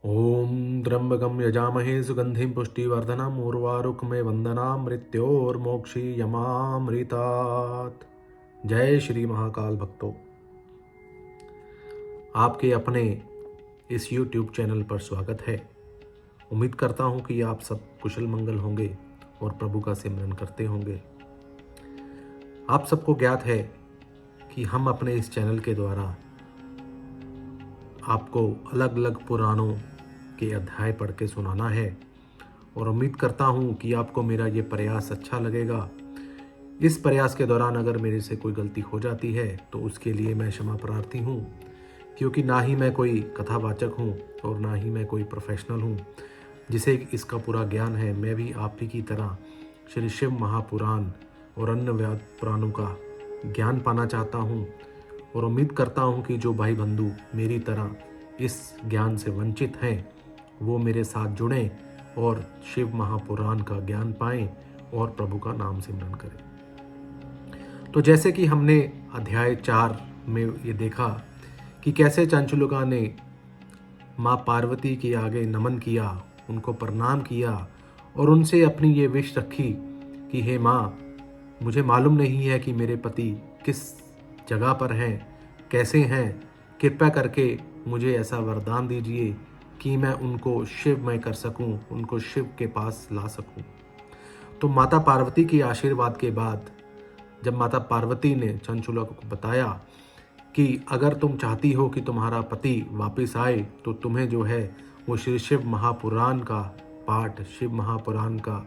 ओम त्र्यंबकं यजामहे सुगंधिं पुष्टिवर्धनम् उर्वारुकमेव वंदनाम् मृत्योर्मोक्षीयमामृतात्। जय श्री महाकाल भक्तों, आपके अपने इस YouTube चैनल पर स्वागत है। उम्मीद करता हूँ कि आप सब कुशल मंगल होंगे और प्रभु का सिमरन करते होंगे। आप सबको ज्ञात है कि हम अपने इस चैनल के द्वारा आपको अलग अलग पुराणों के अध्याय पढ़ के सुनाना है और उम्मीद करता हूँ कि आपको मेरा ये प्रयास अच्छा लगेगा। इस प्रयास के दौरान अगर मेरे से कोई गलती हो जाती है तो उसके लिए मैं क्षमा प्रार्थी हूँ, क्योंकि ना ही मैं कोई कथावाचक हूँ और ना ही मैं कोई प्रोफेशनल हूँ जिसे इसका पूरा ज्ञान है। मैं भी आप ही की तरह श्री शिव महापुराण और अन्य वेद पुराणों का ज्ञान पाना चाहता हूँ और उम्मीद करता हूँ कि जो भाई बंधु मेरी तरह इस ज्ञान से वंचित हैं वो मेरे साथ जुड़ें और शिव महापुराण का ज्ञान पाएं और प्रभु का नाम सिमरन करें। तो जैसे कि हमने अध्याय 4 में ये देखा कि कैसे चंचुलुका ने माँ पार्वती के आगे नमन किया, उनको प्रणाम किया और उनसे अपनी ये विश रखी कि हे माँ, मुझे मालूम नहीं है कि मेरे पति किस जगह पर हैं, कैसे हैं, कृपया करके मुझे ऐसा वरदान दीजिए कि मैं उनको शिवमय कर सकूं, उनको शिव के पास ला सकूं। तो माता पार्वती के आशीर्वाद के बाद जब माता पार्वती ने चंचुलुका को बताया कि अगर तुम चाहती हो कि तुम्हारा पति वापस आए तो तुम्हें जो है वो श्री शिव महापुराण का पाठ, शिव महापुराण का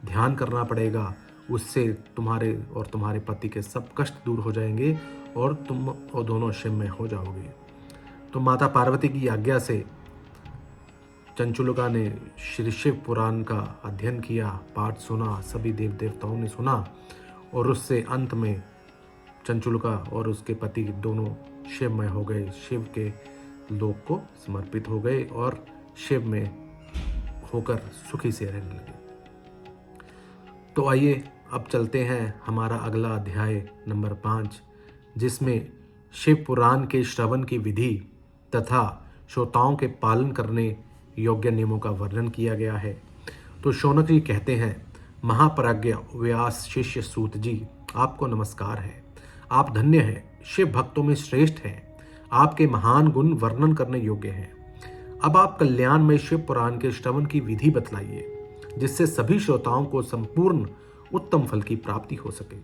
ध्यान करना पड़ेगा। उससे तुम्हारे और तुम्हारे पति के सब कष्ट दूर हो जाएंगे और तुम और दोनों शिवमय हो जाओगे। तो माता पार्वती की आज्ञा से चंचुलुका ने श्री शिव पुराण का अध्ययन किया, पाठ सुना, सभी देव देवताओं ने सुना और उससे अंत में चंचुलुका और उसके पति दोनों शिवमय हो गए, शिव के लोक को समर्पित हो गए और शिव में होकर सुखी से रहने लगे। तो आइए अब चलते हैं हमारा अगला अध्याय नंबर 5, जिसमें शिव पुराण के श्रवण की विधि तथा श्रोताओं के पालन करने योग्य नियमों का वर्णन किया गया है। तो शौनक जी कहते हैं, महाप्राज्ञ व्यास शिष्य सूत जी, आपको नमस्कार है। आप धन्य हैं, शिव भक्तों में श्रेष्ठ हैं, आपके महान गुण वर्णन करने योग्य हैं। अब आप कल्याण में शिव पुराण के श्रवण की विधि बतलाइए, जिससे सभी श्रोताओं को संपूर्ण उत्तम फल की प्राप्ति हो सके।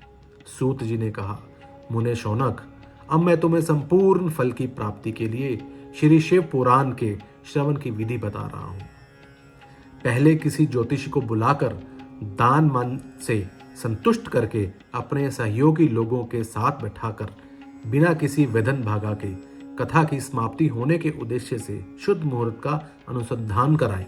सूत जी ने कहा, मुने शौनक, अब मैं तुम्हें संपूर्ण फल की प्राप्ति के लिए श्री शिव पुराण के श्रवण की विधि बता रहा हूं। पहले किसी ज्योतिषी को बुलाकर दान मन से संतुष्ट करके अपने सहयोगी लोगों के साथ बैठाकर बिना किसी विघ्न भागा के कथा की समाप्ति होने के उद्देश्य से शुद्ध मुहूर्त का अनुसंधान कराएं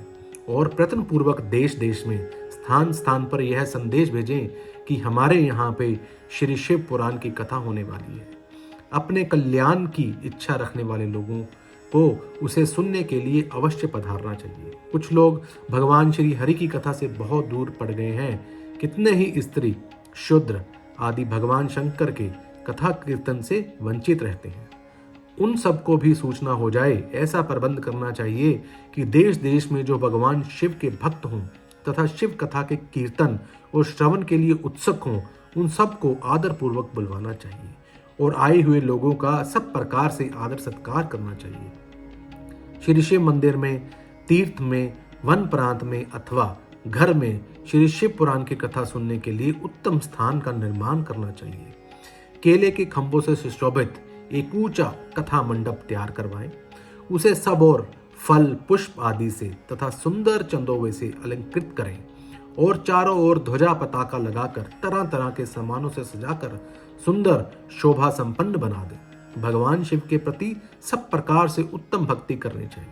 और प्रयत्न पूर्वक देश देश में स्थान स्थान पर यह संदेश भेजें कि हमारे यहाँ पे श्री शिव पुराण की कथा होने वाली है। अपने कल्याण की इच्छा रखने वाले लोगों को उसे सुनने के लिए अवश्य पधारना चाहिए। कुछ लोग भगवान श्री हरि की कथा से बहुत दूर पड़ गए हैं। कितने ही स्त्री, शूद्र आदि भगवान शंकर के कथा कीर्तन से वंचित रहते हैं। उन सबको भी सूचना हो जाए, ऐसा प्रबंध करना चाहिए कि देश देश में जो भगवान शिव के भक्त हों तथा शिव कथा के कीर्तन और श्रवण के लिए उत्सुक हों, उन सबको आदर पूर्वक बुलवाना चाहिए और आए हुए लोगों का सब प्रकार से आदर सत्कार करना चाहिए। श्री शिव मंदिर में, तीर्थ में, वन प्रांत में अथवा घर में श्री शिव पुराण की कथा सुनने के लिए उत्तम स्थान का निर्माण करना चाहिए। केले के खंभों से सुशोभित एक ऊंचा कथा मंडप तैयार करवाएं। उसे सब और फल, पुष्प आदि से तथा सुंदर चंदोवे से अलंकृत करें और चारों ओर ध्वजा पताका लगाकर तरह तरह के सामानों से सजाकर सुंदर शोभा संपन्न बना दें। भगवान शिव के प्रति सब प्रकार से उत्तम भक्ति करनी चाहिए।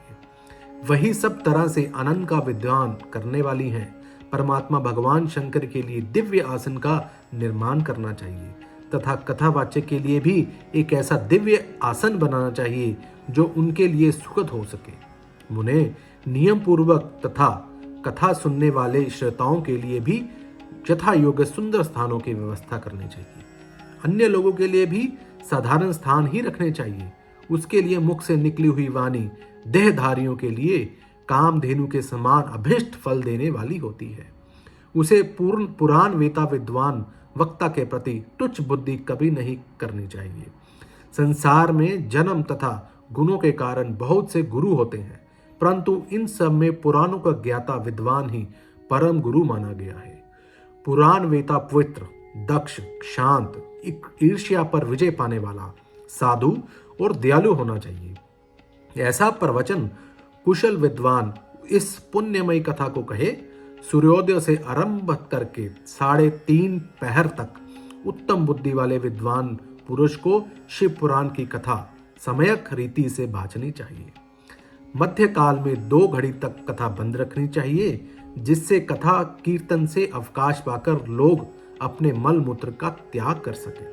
वही सब तरह से आनंद का विद्वान करने वाली हैं। परमात्मा भगवान शंकर के लिए दिव्य आसन का निर्माण करना चाहिए तथा कथावाचक के लिए भी एक ऐसा दिव्य आसन बनाना चाहिए जो उनके लिए सुखद हो सके। मुने, नियम पूर्वक तथा कथा सुनने वाले श्रोताओं के लिए भी यथा योग्य सुंदर स्थानों की व्यवस्था करनी चाहिए। अन्य लोगों के लिए भी साधारण स्थान ही रखने चाहिए। उसके लिए मुख से निकली हुई वाणी देहधारियों के लिए कामधेनु के समान अभिष्ट फल देने वाली होती है। उसे पुराण वेता विद्वान वक्ता के प्रति तुच्छ बुद्धि कभी नहीं करनी चाहिए। संसार में जन्म तथा गुणों के कारण बहुत से गुरु होते हैं, परंतु इन सब में पुराणों का ज्ञाता विद्वान ही परम गुरु माना गया है। पुराण वेता पवित्र, दक्ष, शांत, ईर्ष्या पर विजय पाने वाला, साधु और दयालु होना चाहिए। ऐसा प्रवचन कुशल विद्वान इस पुण्यमयी कथा को कहे। सूर्योदय से आरंभ करके 3:30 पहर तक उत्तम बुद्धि वाले विद्वान पुरुष को शिव पुराण की कथा समयक रीति से बांचनी चाहिए। मध्यकाल में 2 घड़ी तक कथा बंद रखनी चाहिए, जिससे कथा कीर्तन से अवकाश पाकर लोग अपने मल मूत्र का त्याग कर सके।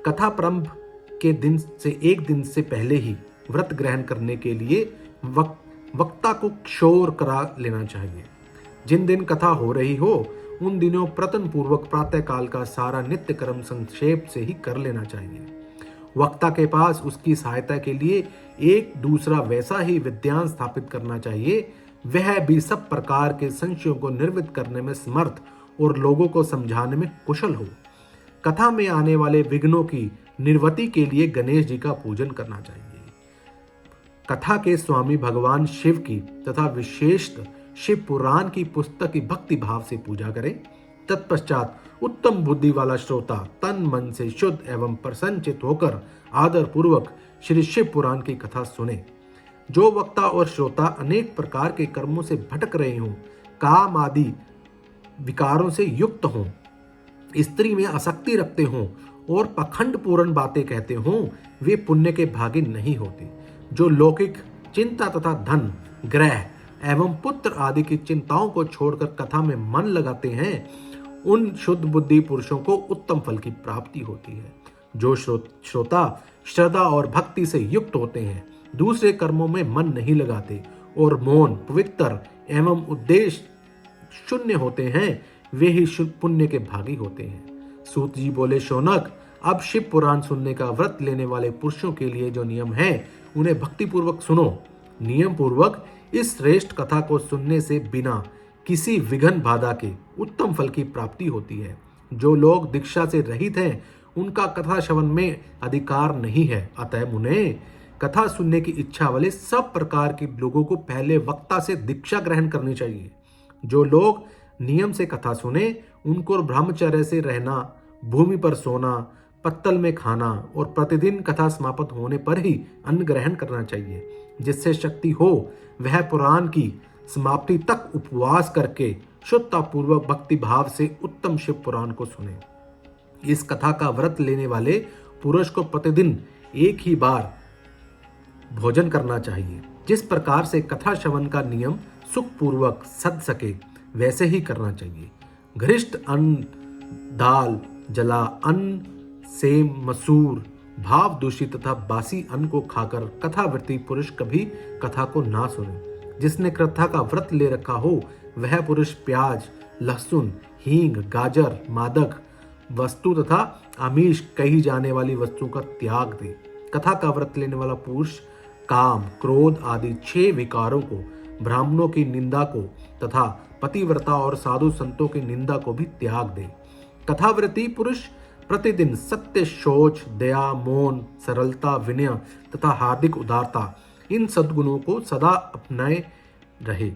कथा प्रारंभ के दिन से 1 दिन से पहले ही व्रत ग्रहण करने के लिए वक्ता को क्षौर करा लेना चाहिए। जिन दिन कथा हो रही हो उन दिनों प्रयत्न पूर्वक प्रातःकाल का सारा नित्य कर्म संक्षेप से ही कर लेना चाहिए। वक्ता के पास उसकी सहायता के लिए एक दूसरा वैसा ही विद्वान स्थापित करना चाहिए, वह भी सब प्रकार के संशयों को निर्वित करने में समर्थ और लोगों को समझाने में कुशल हो। कथा में आने वाले विघ्नों की निर्वृत्ति के लिए गणेश जी का पूजन करना चाहिए। कथा के स्वामी भगवान शिव की तथा विशेषतः शिव पुराण की पुस्तक की भक्ति भाव से पूजा करें। तत्पश्चात उत्तम बुद्धि वाला श्रोता तन मन से शुद्ध एवं प्रसन्नचित होकर आदर पूर्वक श्री शिव पुराण की कथा सुने। जो वक्ता और श्रोता अनेक प्रकार के कर्मों से भटक रहे हों, काम आदि विकारों से युक्त हों, स्त्री में आसक्ति रखते हों और पखंड पूर्ण बातें कहते हों, वे पुण्य के भागी नहीं होते। जो लौकिक चिंता तथा धन, ग्रह एवं पुत्र आदि की चिंताओं को छोड़कर कथा में मन लगाते हैं, उन शुद्ध बुद्धि पुरुषों को उत्तम फल की प्राप्ति होती है। जो श्रोता श्रद्धा और भक्ति से युक्त होते हैं, दूसरे कर्मों में मन नहीं लगाते और मौन, पवित्र एवं उद्देश्य शून्य होते हैं, वे ही शुद्ध पुण्य के भागी होते हैं। सूत जी बोले, शौनक, अब शिव पुराण सुनने का व्रत लेने वाले पुरुषों के लिए जो नियम है उन्हें भक्ति पूर्वक सुनो। नियम पूर्वक इस श्रेष्ठ कथा को सुनने से बिना किसी विघ्न बाधा के उत्तम फल की प्राप्ति होती है। जो लोग दीक्षा से रहित हैं, उनका कथा श्रवण में अधिकार नहीं है। अतः मुने, कथा सुनने की इच्छा वाले सब प्रकार के लोगों को पहले वक्ता से दीक्षा ग्रहण करनी चाहिए। जो लोग नियम से कथा सुने, उनको ब्रह्मचर्य से रहना, भूमि पर सोना, पत्तल में खाना और प्रतिदिन कथा समाप्त होने पर ही अन्न ग्रहण करना चाहिए। जिससे शक्ति हो वह पुराण की समाप्ति तक उपवास करके शुद्धतापूर्वक भक्ति भाव से उत्तम शिव पुराण को सुने। इस कथा का व्रत लेने वाले पुरुष को प्रतिदिन एक ही बार भोजन करना चाहिए। जिस प्रकार से कथा श्रवण का नियम सुखपूर्वक सद सके वैसे ही करना चाहिए। घृष्ट अन्न, दाल, जला अन्न, सेम, मसूर, भाव दूषित तथा बासी अन्न को खाकर कथावृत्ति पुरुष कभी कथा को ना सुने। जिसने कथा का व्रत ले रखा हो वह पुरुष प्याज, लहसुन, हींग, गाजर, मादक वस्तु तथा आमिष कही जाने वाली वस्तुओं का त्याग दे। कथा का व्रत लेने वाला पुरुष काम, क्रोध आदि 6 विकारों को, ब्राह्मणों की निंदा को तथा पतिव्रता और साधु संतों की निंदा को भी त्याग दे। कथावृत्ति पुरुष प्रतिदिन सत्य, शौच, दया, मौन, सरलता, विनय तथा हार्दिक उदारता, इन सद्गुणों को सदा अपनाए रहे।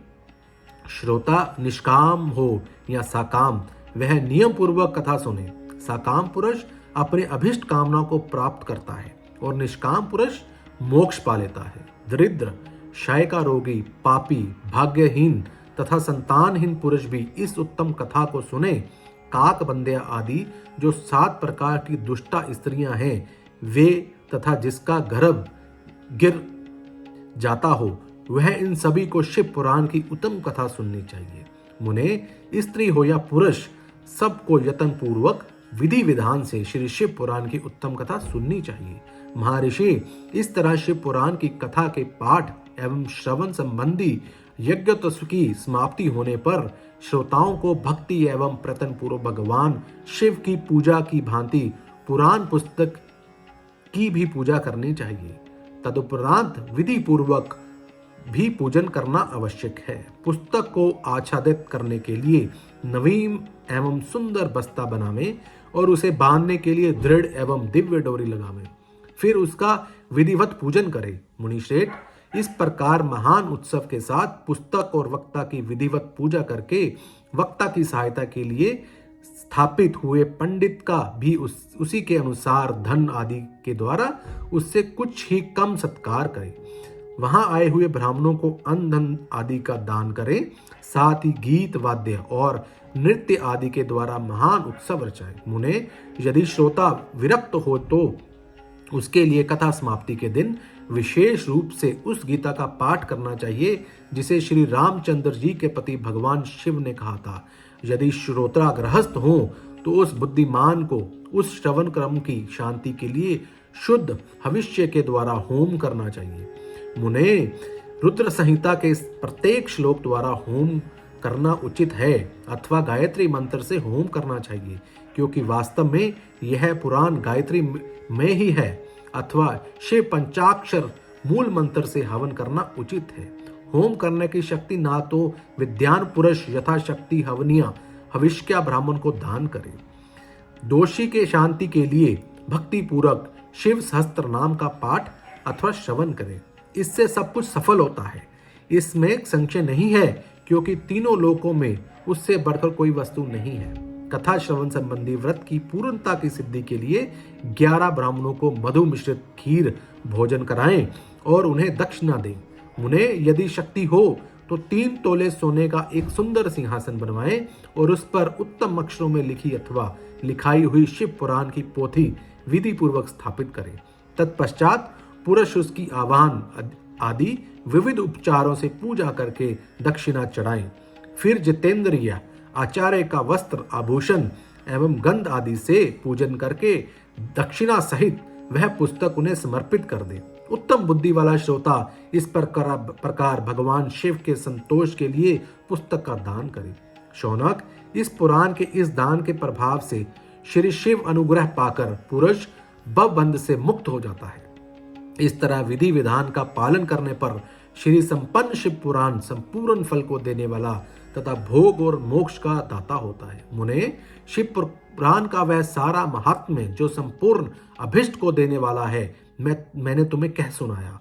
श्रोता निष्काम हो या साकाम, वह नियम पूर्वक कथा सुने। साकाम पुरुष अपने अभिष्ट कामनाओं को प्राप्त करता है और निष्काम पुरुष मोक्ष पा लेता है। दरिद्र, क्षय का रोगी, पापी, भाग्यहीन तथा संतानहीन पुरुष भी इस उत्तम कथा को सुने। काक बंदिया आदि जो 7 प्रकार की दुष्टा स्त्रियां हैं, वे तथा जिसका गर्भ गिर जाता हो, वह इन सभी को शिव पुराण की उत्तम कथा सुननी चाहिए। मुने, स्त्री हो या पुरुष, सबको यत्न पूर्वक विधि विधान से श्री शिव पुराण की उत्तम कथा सुननी चाहिए। महर्षि, इस तरह शिव पुराण की कथा के पाठ एवं श्रवण संबंधी यज्ञ की समाप्ति होने पर श्रोताओं को भक्ति एवं प्रयत्न पूर्वक भगवान शिव की पूजा की भांति पुराण पुस्तक की भी पूजा करनी चाहिए। तदुपरांत विधि पूर्वक भी पूजन करना आवश्यक है। पुस्तक को आच्छादित करने के लिए नवीन एवं सुंदर बस्ता बनावें और उसे बांधने के लिए दृढ़ एवं दिव्य डोरी लगावें, फिर उसका विधिवत पूजन करें। मुनिश्रेष्ठ, इस प्रकार महान उत्सव के साथ पुस्तक और वक्ता की विधिवत पूजा करके वक्ता की सहायता के लिए स्थापित हुए पंडित का भी उसी के अनुसार धन आदि के द्वारा उससे कुछ ही कम सत्कार करें। वहां आए हुए ब्राह्मणों को अन्न धन आदि का दान करें, साथ ही गीत वाद्य और नृत्य आदि के द्वारा महान उत्सव रचाएं। मुने, यदि श्रोता विरक्त हो तो उसके लिए कथा समाप्ति के दिन विशेष रूप से उस गीता का पाठ करना चाहिए जिसे श्री रामचंद्र जी के पति भगवान शिव ने कहा था। यदि श्रोता गृहस्थ हो तो उस बुद्धिमान को उस श्रवण क्रम की शांति के लिए शुद्ध भविष्य के द्वारा होम करना चाहिए। मुने, रुद्र संहिता के प्रत्येक श्लोक द्वारा होम करना उचित है अथवा गायत्री मंत्र से होम करना चाहिए, क्योंकि वास्तव में यह पुराण गायत्री में ही है, अथवा शिव पंचाक्षर मूल मंत्र से हवन करना उचित है। होम करने की शक्ति ना तो विद्वान पुरुष यथाशक्ति हवनिया हविष्या ब्राह्मण को दान करे। दोषी के शांति के लिए भक्ति पूर्वक शिव सहस्त्र नाम का पाठ अथवा श्रवण करें, इससे सब कुछ सफल होता है। इसमें संशय नहीं है, क्योंकि तीनों लोकों में उससे बढ़कर कोई वस्तु नहीं है। कथा श्रवण संबंधी व्रत की पूर्णता की सिद्धि के लिए 11 ब्राह्मणों को मधु मिश्रित खीर भोजन कराएं और उन्हें दक्षिणा दें। मुने, यदि शक्ति हो तो 3 तोले सोने का एक सुंदर सिंहासन बनवाएं और उस पर उत्तम अक्षरों में लिखी अथवा लिखाई हुई शिव पुराण की पोथी विधि पूर्वक स्थापित करें। तत्पश्चात पुरुष उसकी आवाहन आदि विविध उपचारों से पूजा करके दक्षिणा चढ़ाएं। फिर जितेंद्रिय आचार्य का वस्त्र आभूषण एवं गंध आदि से पूजन करके दक्षिणा सहित वह पुस्तक उन्हें समर्पित कर दे। उत्तम बुद्धि वाला श्रोता इस प्रकार भगवान शिव के संतोष के लिए पुस्तक का दान करे। शौनक, इस पुराण के इस दान के प्रभाव से श्री शिव अनुग्रह पाकर पुरुष भवबंध से मुक्त हो जाता है। इस तरह विधि विधान का पालन करने पर श्री संपन्न शिव पुराण संपूर्ण फल को देने वाला तथा भोग और मोक्ष का दाता होता है। मुने, शिव पुराण का वह सारा महात्म्य जो संपूर्ण अभिष्ट को देने वाला है मैंने तुम्हें कह सुनाया।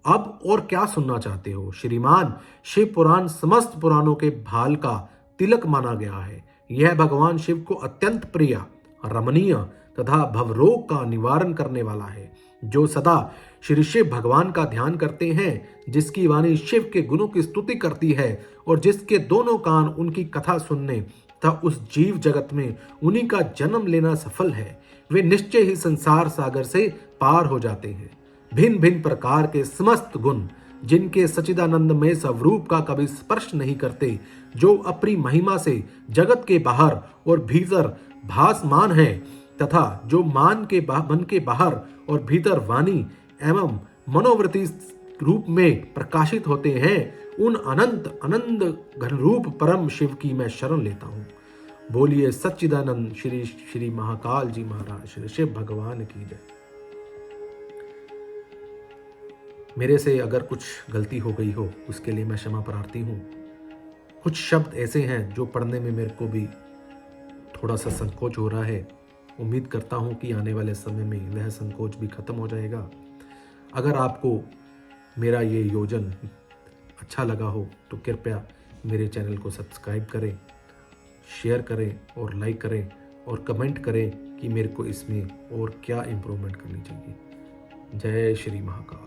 अब और क्या सुनना चाहते हो? श्रीमान, शिव पुराण समस्त पुराणों के भाल का तिलक माना गया है। यह भगवान शिव को अत्यंत प्रिय, रमणीय तथा भवरोग का निवारण करने वाला है। जो सदा श्री शिव भगवान का ध्यान करते हैं, जिसकी वाणी शिव के गुणों की स्तुति करती है और जिसके दोनों कान उनकी कथा सुनने तथा उस जीव जगत में उन्हीं का जन्म लेना सफल है, वे निश्चय ही संसार सागर से पार हो जाते हैं। भिन्न भिन्न प्रकार के समस्त गुण जिनके सच्चिदानंदमय स्वरूप का कभी स्पर्श नहीं करते, जो अपनी महिमा से जगत के बाहर और भीतर भासमान है तथा जो मन के बाहर और भीतर वाणी एवं मनोवृत्ति रूप में प्रकाशित होते हैं, उन अनंत आनंद घन रूप परम शिव की मैं शरण लेता हूँ। बोलिए सच्चिदानंद श्री श्री महाकाल जी महाराज श्री शिव भगवान की जय। मेरे से अगर कुछ गलती हो गई हो उसके लिए मैं क्षमा प्रार्थी हूँ। कुछ शब्द ऐसे हैं जो पढ़ने में मेरे को भी थोड़ा सा संकोच हो रहा है। उम्मीद करता हूँ कि आने वाले समय में वह संकोच भी खत्म हो जाएगा। अगर आपको मेरा ये योजन अच्छा लगा हो तो कृपया मेरे चैनल को सब्सक्राइब करें, शेयर करें और लाइक करें और कमेंट करें कि मेरे को इसमें और क्या इम्प्रूवमेंट करनी चाहिए। जय श्री महाकाल।